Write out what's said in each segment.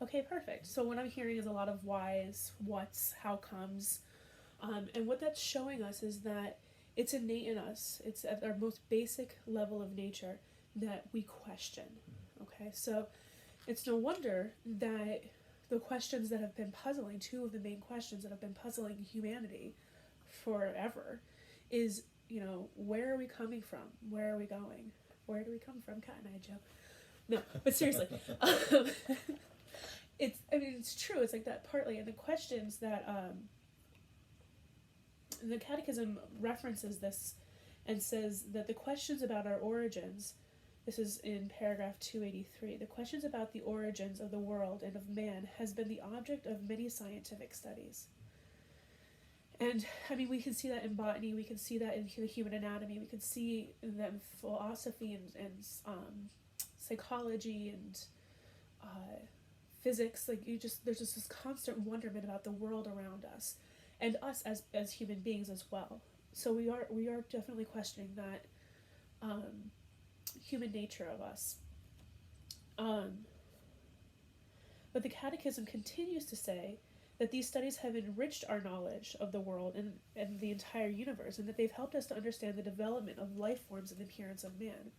Okay, perfect. So what I'm hearing is a lot of whys, what's, how comes, and what that's showing us is that it's innate in us. It's at our most basic level of nature that we question. Okay, so it's no wonder that the questions that have been puzzling, two of the main questions that have been puzzling humanity forever, is, where are we coming from? Where are we going? Where do we come from? Cat and I joke. No, but seriously, it's true. It's like that partly, and the questions that the Catechism references this and says that the questions about our origins, this is in paragraph 283, the questions about the origins of the world and of man has been the object of many scientific studies. And we can see that in botany, we can see that in the human anatomy, we can see that in philosophy and psychology and physics. There's just this constant wonderment about the world around us, and us as human beings as well. So we are definitely questioning that human nature of us. But the Catechism continues to say that these studies have enriched our knowledge of the world and the entire universe, and that they've helped us to understand the development of life forms and the appearance of man.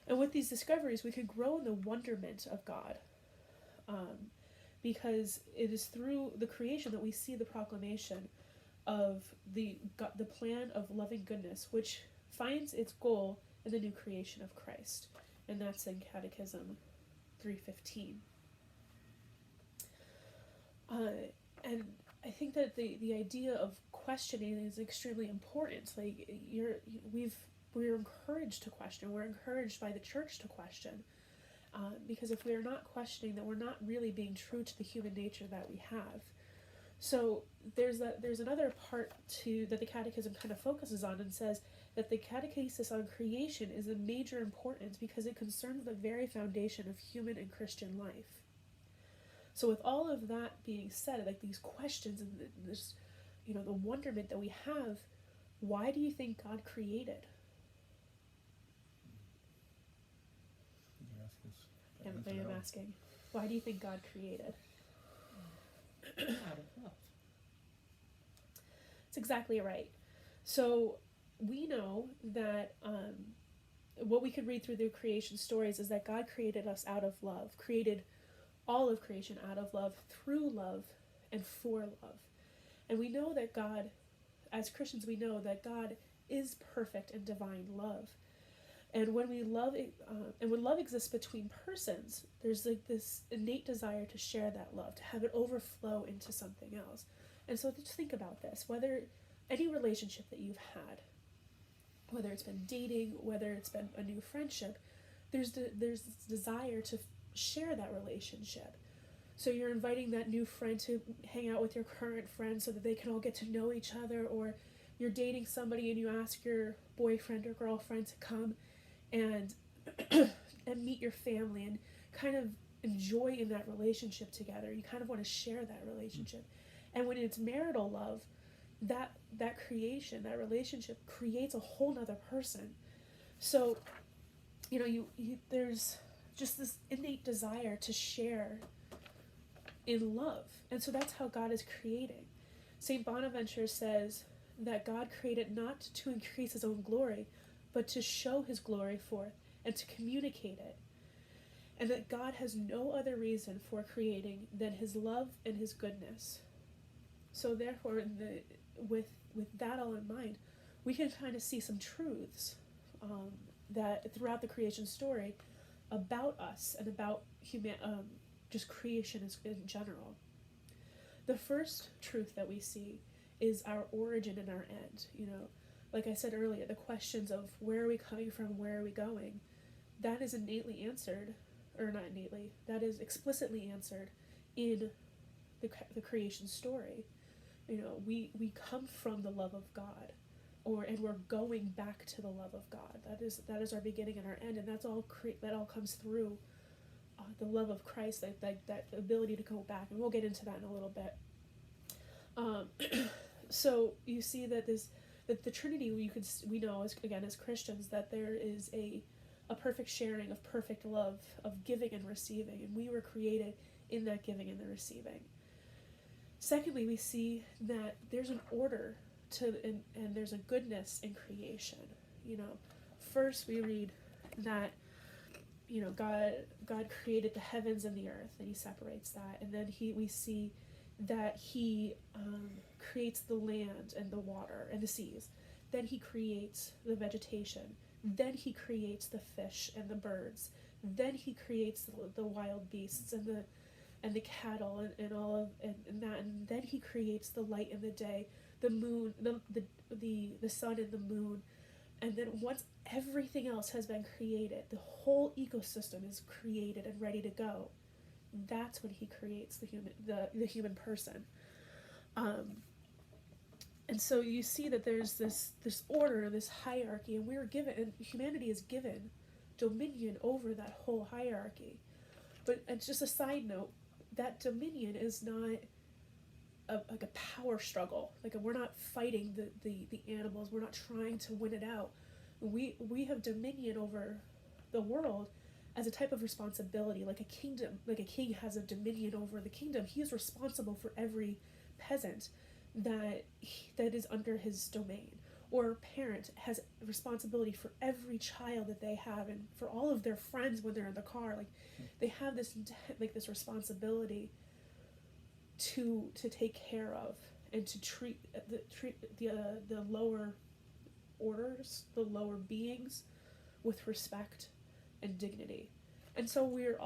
And with these discoveries, we can grow in the wonderment of God, because it is through the creation that we see the proclamation of the plan of loving goodness, which finds its goal in the new creation of Christ. And that's in Catechism 315. And I think that the idea of questioning is extremely important. Like we're encouraged to question. We're encouraged by the church to question, because if we are not questioning, then we're not really being true to the human nature that we have. So there's another part that the Catechism kind of focuses on and says that the Catechesis on creation is of major importance because it concerns the very foundation of human and Christian life. So with all of that being said, like these questions and this, the wonderment that we have, why do you think God created? I am asking. Why do you think God created? Out of love. That's exactly right. So we know that what we could read through the creation stories is that God created us out of love, created all of creation out of love, through love, and for love. And we know that God, as Christians, we know that God is perfect and divine love. And when we love, and when love exists between persons, there's like this innate desire to share that love, to have it overflow into something else. And so just think about this, whether any relationship that you've had, whether it's been dating, whether it's been a new friendship, there's this desire to share that relationship. So you're inviting that new friend to hang out with your current friend so that they can all get to know each other, or you're dating somebody and you ask your boyfriend or girlfriend to come and and meet your family and kind of enjoy in that relationship together. You kind of want to share that relationship. And when it's marital love, that creation, that relationship creates a whole nother person. So you there's just this innate desire to share in love. And so that's how God is creating. St. Bonaventure says that God created not to increase his own glory, but to show his glory forth and to communicate it. And that God has no other reason for creating than his love and his goodness. So therefore, with that all in mind, we can kind of see some truths that throughout the creation story about us and about just creation in general. The first truth that we see is our origin and our end. Like I said earlier, the questions of where are we coming from, where are we going, that is innately answered, or not innately, that is explicitly answered in the creation story. We come from the love of God, and we're going back to the love of God. That is our beginning and our end, and that all comes through the love of Christ, that ability to go back, and we'll get into that in a little bit. So you see that the Trinity, we know as Christians that there is a perfect sharing of perfect love, of giving and receiving, and we were created in that giving and the receiving. Secondly, we see that there's an order and there's a goodness in creation. First we read that God created the heavens and the earth, and he separates that, and then we see that he creates the land and the water and the seas. Then he creates the vegetation. Then he creates the fish and the birds. Then he creates the wild beasts and the cattle and all of and that. And then he creates the light and the day, the moon, the sun and the moon. And then once everything else has been created, the whole ecosystem is created and ready to go. That's when he creates the human person. And so you see that there's this order, this hierarchy, and humanity is given dominion over that whole hierarchy. But it's just a side note, that dominion is not like a power struggle. Like, we're not fighting the animals. We're not trying to win it out. We have dominion over the world as a type of responsibility, like a kingdom, like a king has a dominion over the kingdom. He is responsible for every peasant that is under his domain, or a parent has responsibility for every child that they have, and for all of their friends when they're in the car. Like, they have this responsibility to take care of and to treat the lower orders, the lower beings, with respect and dignity. And so we're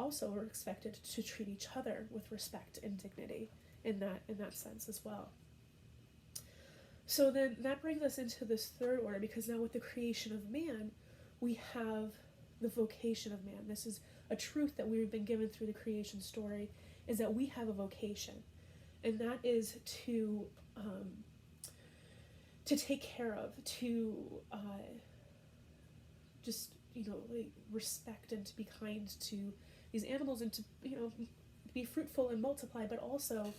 expected to treat each other with respect and dignity in that sense as well. So then that brings us into this third order, because now with the creation of man, we have the vocation of man. This is a truth that we've been given through the creation story, is that we have a vocation, and that is to take care of, to just respect and to be kind to these animals, and to be fruitful and multiply, but also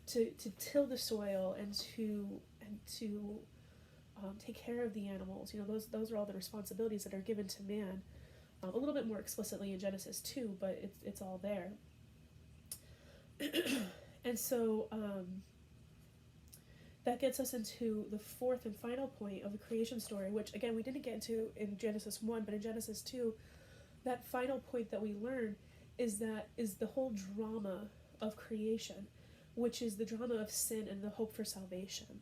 to till the soil and to take care of the animals. Those are all the responsibilities that are given to man, a little bit more explicitly in Genesis 2, but it's all there. And so that gets us into the fourth and final point of the creation story, which again we didn't get into in Genesis 1, but in Genesis 2, that final point that we learn is the whole drama of creation, which is the drama of sin and the hope for salvation.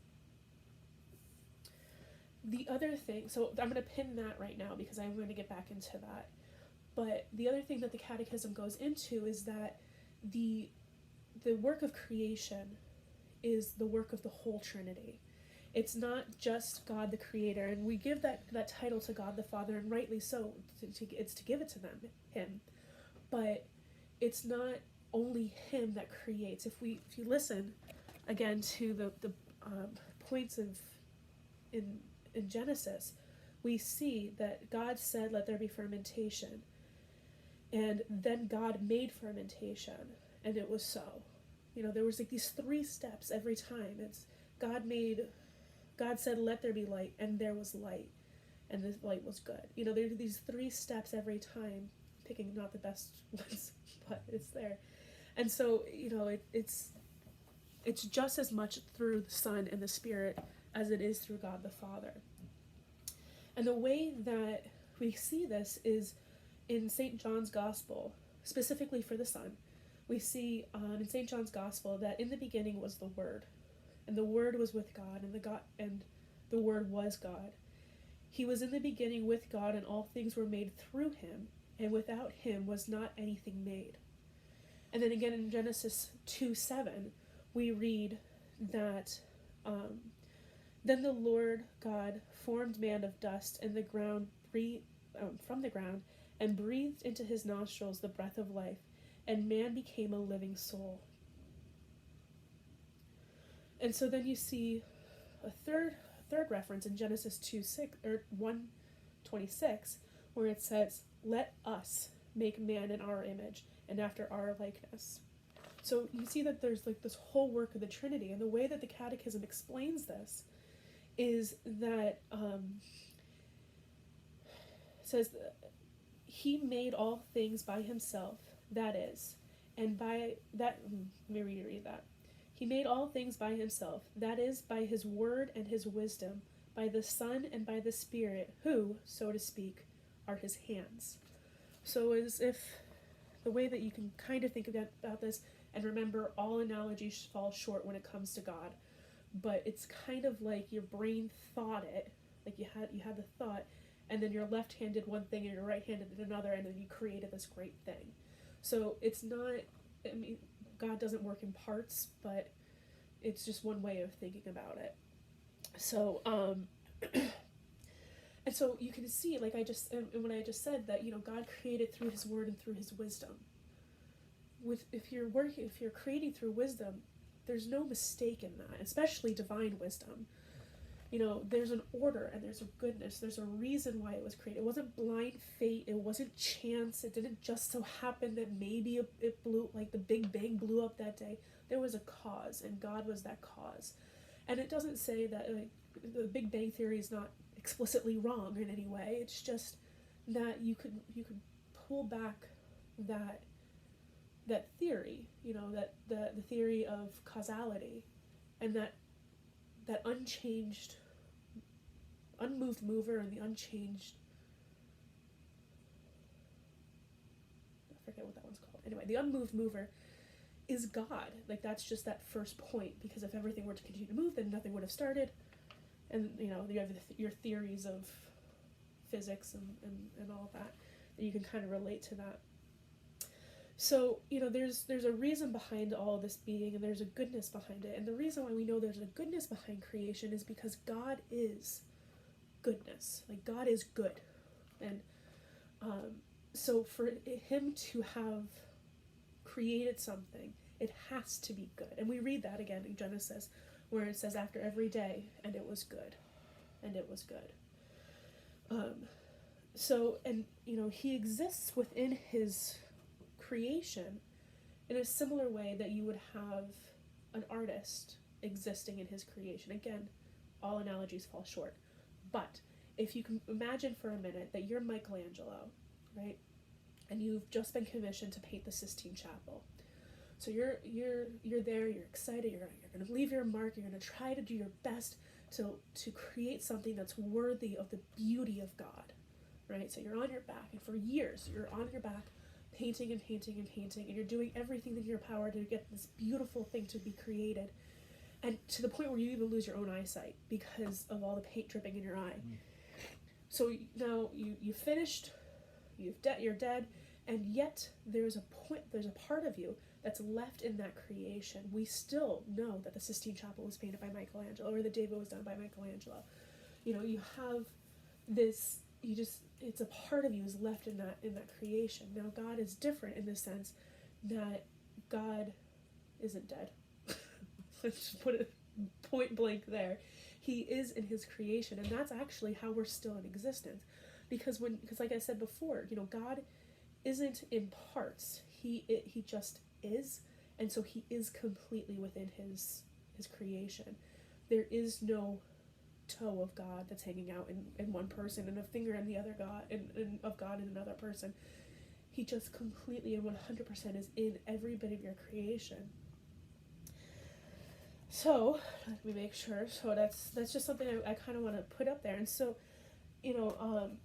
The other thing, so I'm going to pin that right now because I'm going to get back into that. But the other thing that the Catechism goes into is that the work of creation is the work of the whole Trinity. It's not just God the Creator, and we give that title to God the Father, and rightly so. It's to give it to Him. But it's not only Him that creates. If you listen again to the points in Genesis, we see that God said, "Let there be fermentation," and then God made fermentation, and it was so. There was like these 3 steps every time. It's God said, "Let there be light," and there was light, and the light was good. There are these 3 steps every time, picking not the best ones, but it's there. And so, it's just as much through the Son and the Spirit as it is through God the Father. And the way that we see this is in St. John's Gospel, specifically for the Son. We see in St. John's Gospel that in the beginning was the Word, and the Word was with God, and the Word was God. He was in the beginning with God, and all things were made through him, and without him was not anything made. And then again in Genesis 2:7, we read that then the Lord God formed man of dust and the ground from the ground, and breathed into his nostrils the breath of life, and man became a living soul. And so then you see a third reference in Genesis 1:26, where it says, "Let us make man in our image and after our likeness." So you see that there's like this whole work of the Trinity, and the way that the Catechism explains this is that it says that he made all things by himself, that is, And by that, let me reread that. He made all things by himself, that is, by his word and his wisdom, by the Son and by the Spirit, who, so to speak, are his hands. So as if the way that you can kind of think about this, and remember all analogies fall short when it comes to God, but it's kind of like your brain thought it, like you had the thought, and then your left hand did one thing and your right hand did another, and then you created this great thing. So it's not, I mean, God doesn't work in parts, but it's just one way of thinking about it. So, and so you can see, like when I just said that, God created through his word and through his wisdom. If you're creating through wisdom, there's no mistake in that, especially divine wisdom. There's an order and there's a goodness. There's a reason why it was created. It wasn't blind fate. It wasn't chance. It didn't just so happen that maybe it blew, like the Big Bang blew up that day. There was a cause, and God was that cause. And it doesn't say that, like, the Big Bang Theory is not explicitly wrong in any way. It's just that you could pull back that theory, that the theory of causality, and that unmoved mover and the unchanged, I forget what that one's called. Anyway, the unmoved mover is God. Like, that's just that first point, because if everything were to continue to move, then nothing would have started. And you have your theories of physics and all that you can kind of relate to that. So, there's a reason behind all this being, and there's a goodness behind it. And the reason why we know there's a goodness behind creation is because God is goodness. Like, God is good. And so for him to have created something, it has to be good. And we read that again in Genesis, where it says, after every day, and it was good. And it was good. So, and, he exists within his creation in a similar way that you would have an artist existing in his creation. Again, all analogies fall short. But if you can imagine for a minute that you're Michelangelo, right? And you've just been commissioned to paint the Sistine Chapel. So you're there, you're excited, you're going to leave your mark, you're going to try to do your best to create something that's worthy of the beauty of God, right? So you're on your back, and for years you're on your back painting and painting and painting, and you're doing everything in your power to get this beautiful thing to be created, and to the point where you even lose your own eyesight because of all the paint dripping in your eye. So now you finished, you're dead, and yet there's a part of you that's left in that creation. We still know that the Sistine Chapel was painted by Michelangelo, or that David was done by Michelangelo. You have this, it's a part of you is left in that creation. Now God is different in the sense that God isn't dead. Let's just put it point blank there. He is in his creation, and that's actually how we're still in existence. Because like I said before, God isn't in parts. He just is, and so he is completely within his creation. There is no toe of God that's hanging out in one person, and a finger in the other God, and of God in another person. He just completely and 100% is in every bit of your creation. So let me make sure. So that's just something I kind of want to put up there. And so,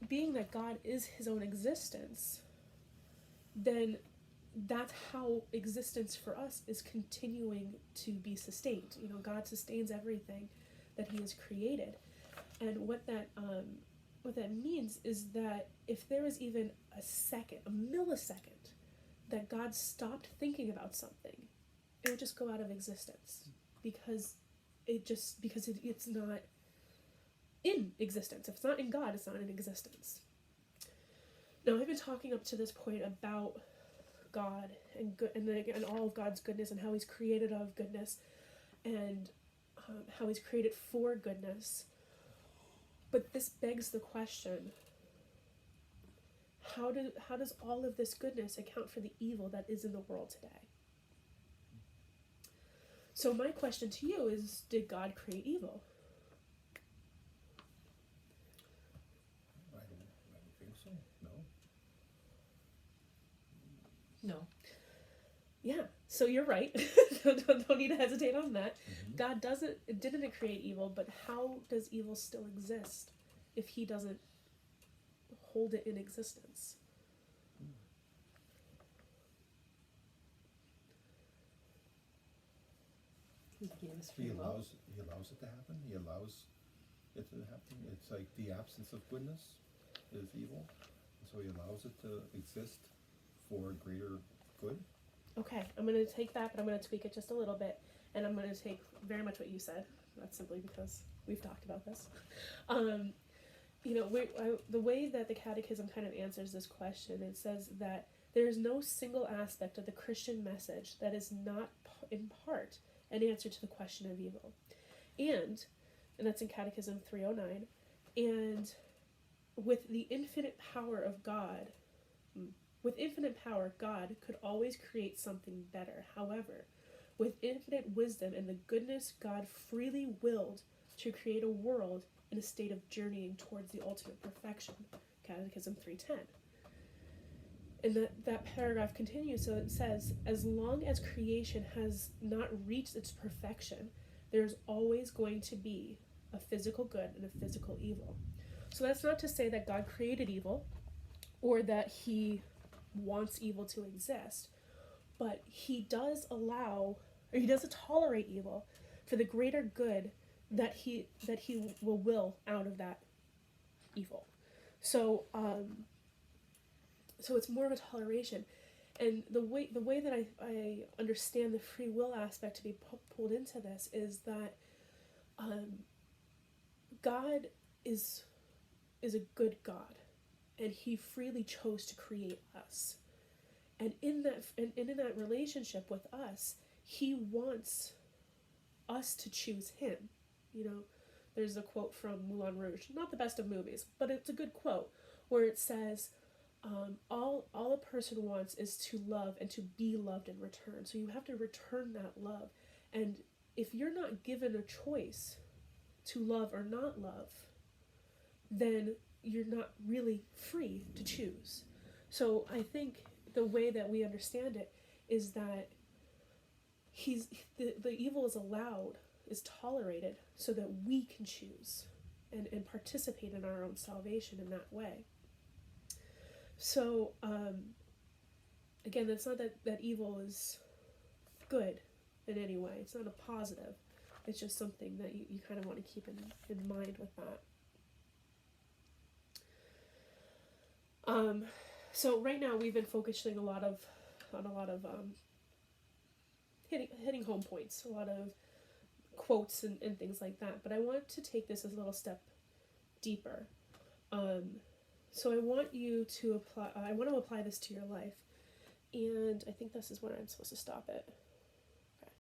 being that God is his own existence, then that's how existence for us is continuing to be sustained. God sustains everything that he has created. And what that means is that if there is even a millisecond, that God stopped thinking about something, it would just go out of existence, because it's not in existence. If it's not in God, it's not in existence. Now, I've been talking up to this point about God and good, and all of God's goodness, and how he's created out of goodness, and how he's created for goodness. But this begs the question, how does all of this goodness account for the evil that is in the world today? So my question to you is, did God create evil? I don't think so. No. No. Yeah, so you're right. Don't need to hesitate on that. God didn't create evil, but how does evil still exist if he doesn't hold it in existence? He gave us He free will. allows it to happen. He allows it to happen. It's like the absence of goodness is evil, so he allows it to exist for greater good. Okay, I'm going to take that, but I'm going to tweak it just a little bit, and I'm going to take very much what you said. That's simply because we've talked about this. The way that the Catechism kind of answers this question, it says that there is no single aspect of the Christian message that is not, in part, an answer to the question of evil. And that's in Catechism 309, and with the infinite power of God, with infinite power, God could always create something better. However, with infinite wisdom and the goodness, God freely willed to create a world in a state of journeying towards the ultimate perfection. Catechism 310. And that paragraph continues, so it says, as long as creation has not reached its perfection, there's always going to be a physical good and a physical evil. So that's not to say that God created evil or that he wants evil to exist, but he does allow, or he doesn't tolerate evil for the greater good that he will out of that evil. So it's more of a toleration. And the way that I understand the free will aspect to be pulled into this is that God is a good God, and he freely chose to create us. And in that relationship with us, he wants us to choose him. There's a quote from Moulin Rouge, not the best of movies, but it's a good quote, where it says, all a person wants is to love and to be loved in return. So you have to return that love. And if you're not given a choice to love or not love, then you're not really free to choose. So I think the way that we understand it is that the evil is allowed, is tolerated, so that we can choose and participate in our own salvation in that way. So, again, that's not that evil is good in any way. It's not a positive. It's just something that you kind of want to keep in mind with that. So right now we've been focusing on a lot of hitting home points, a lot of quotes and things like that. But I want to take this a little step deeper. So I want you to apply. I want to apply this to your life, and I think this is where I'm supposed to stop it.